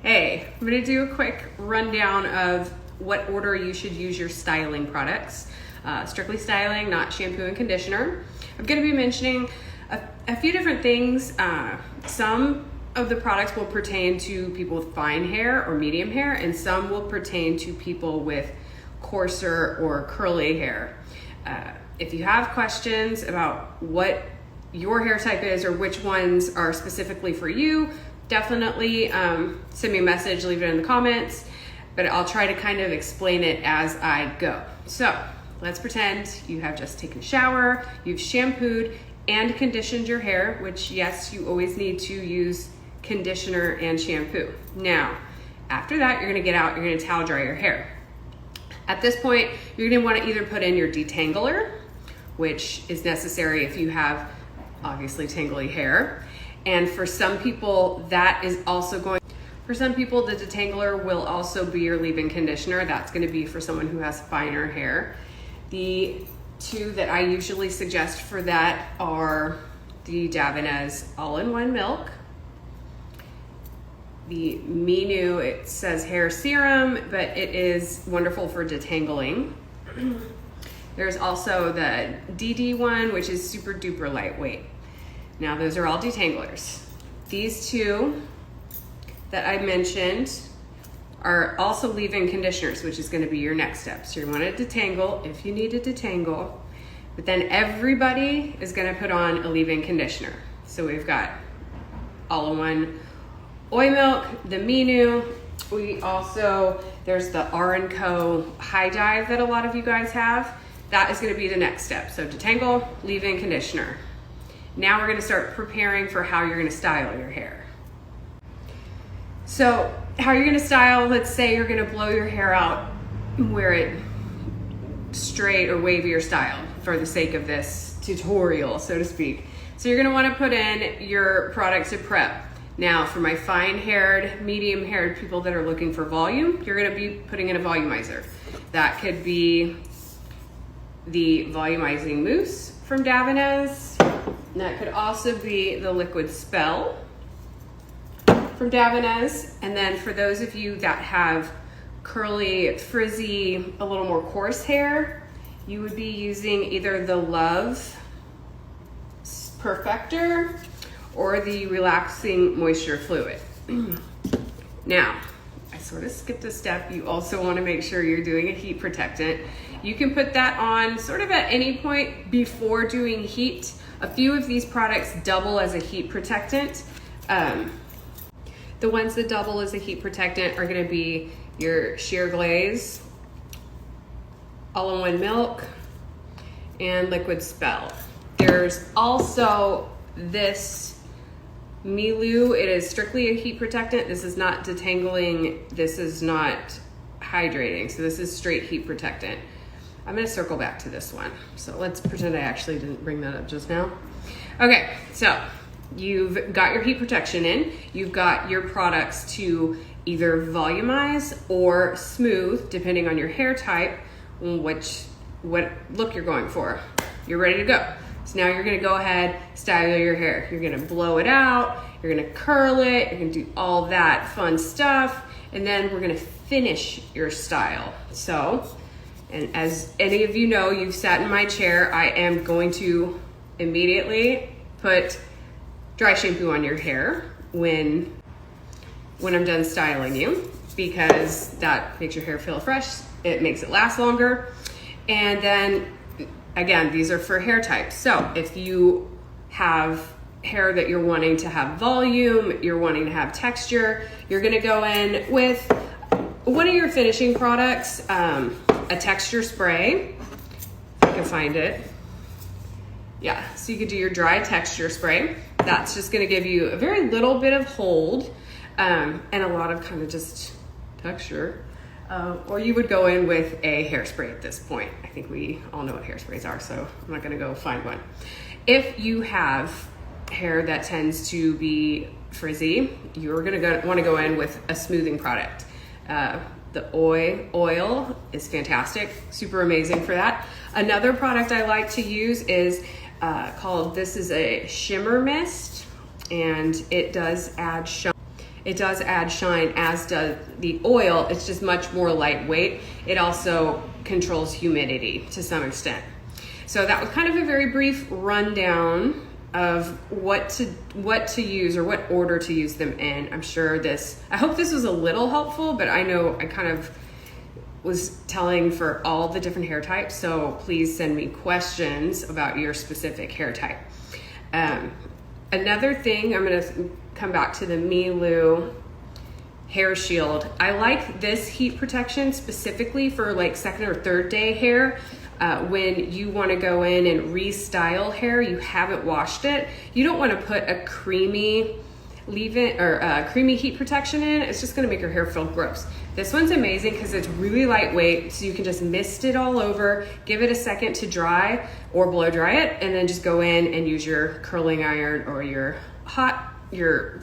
Hey, I'm gonna do a quick rundown of what order you should use your styling products. Strictly styling, not shampoo and conditioner. I'm gonna be mentioning a few different things. Some of the products will pertain to people with fine hair or medium hair, and some will pertain to people with coarser or curly hair. If you have questions about what your hair type is or which ones are specifically for you, definitely send me a message, leave it in the comments, but I'll try to kind of explain it as I go. So let's pretend you have just taken a shower, you've shampooed and conditioned your hair, which yes, you always need to use conditioner and shampoo. Now, after that, you're gonna get out, you're gonna towel dry your hair. At this point, you're gonna wanna either put in your detangler, which is necessary if you have obviously tangly hair. And for some people, that is also going, for some people, the detangler will also be your leave-in conditioner. That's gonna be for someone who has finer hair. The two that I usually suggest for that are the Davines All-in-One Milk. The Minu, it says hair serum, but it is wonderful for detangling. There's also the DD one, which is super duper lightweight. Now those are all detanglers. These two that I mentioned are also leave-in conditioners, which is gonna be your next step. So you wanna detangle if you need to detangle, but then everybody is gonna put on a leave-in conditioner. So we've got All-in-One Oil Milk, the Minu. We also, there's the R&Co High Dive that a lot of you guys have. That is gonna be the next step. So detangle, leave-in conditioner. Now we're gonna start preparing for how you're gonna style your hair. So how you're gonna style, let's say you're gonna blow your hair out, wear it straight or wavy or style for the sake of this tutorial, so to speak. So you're gonna wanna put in your product to prep. Now for my fine-haired, medium-haired people that are looking for volume, you're gonna be putting in a volumizer. That could be the volumizing mousse from Davines. That could also be the liquid spell from Davines. And then for those of you that have curly, frizzy, a little more coarse hair, you would be using either the Love Perfector or the Relaxing Moisture Fluid. Now, I sort of skipped a step. You also want to make sure you're doing a heat protectant. You can put that on sort of at any point before doing heat. A few of these products double as a heat protectant. The ones that double as a heat protectant are gonna be your Sheer Glaze, All-in-One Milk, and Liquid Spell. There's also this Milu. It is strictly a heat protectant. This is not detangling. This is not hydrating. So this is straight heat protectant. I'm gonna circle back to this one. So let's pretend I actually didn't bring that up just now. Okay, so you've got your heat protection in. You've got your products to either volumize or smooth, depending on your hair type, what look you're going for. You're ready to go. So now you're gonna go ahead, style your hair. You're gonna blow it out, you're gonna curl it, you're gonna do all that fun stuff, and then we're gonna finish your style. So, and as any of you know, you've sat in my chair, I am going to immediately put dry shampoo on your hair when I'm done styling you, because that makes your hair feel fresh, it makes it last longer. And then again, these are for hair types. So if you have hair that you're wanting to have volume, you're wanting to have texture, you're gonna go in with one of your finishing products, a texture spray, if I can find it. Yeah, so you could do your dry texture spray. That's just gonna give you a very little bit of hold and a lot of kind of just texture. Or you would go in with a hairspray at this point. I think we all know what hairsprays are, so I'm not gonna go find one. If you have hair that tends to be frizzy, you're gonna wanna go in with a smoothing product. The oil is fantastic, super amazing for that. Another product I like to use is this is a shimmer mist, and it does add shine. It does add shine, as does the oil. It's just much more lightweight. It also controls humidity to some extent. So that was kind of a very brief rundown of what to use or what order to use them in. I hope this was a little helpful, but I know I kind of was telling for all the different hair types, so please send me questions about your specific hair type. Another thing, I'm going to come back to the Milu hair shield. I like this heat protection specifically for like second or third day hair. When you want to go in and restyle hair, you haven't washed it, you don't want to put a creamy leave-in or creamy heat protection in. It's just going to make your hair feel gross. This one's amazing because it's really lightweight, so you can just mist it all over, give it a second to dry or blow dry it, and then just go in and use your curling iron or your flat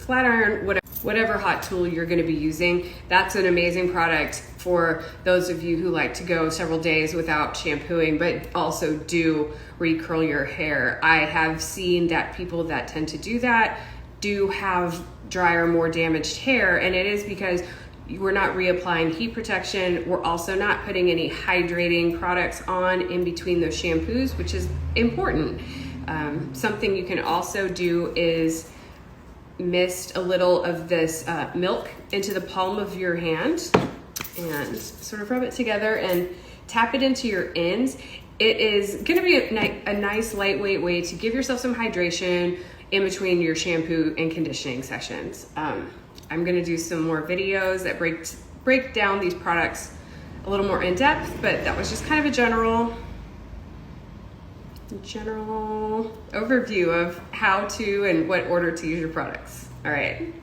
iron, whatever hot tool you're going to be using. That's an amazing product for those of you who like to go several days without shampooing, but also do recurl your hair. I have seen that people that tend to do that do have drier, more damaged hair, and it is because we're not reapplying heat protection. We're also not putting any hydrating products on in between those shampoos, which is important. Something you can also do is mist a little of this milk into the palm of your hand and sort of rub it together and tap it into your ends. It is going to be a nice lightweight way to give yourself some hydration in between your shampoo and conditioning sessions. I'm going to do some more videos that break down these products a little more in depth, but that was just kind of a general overview of how to and what order to use your products. All right.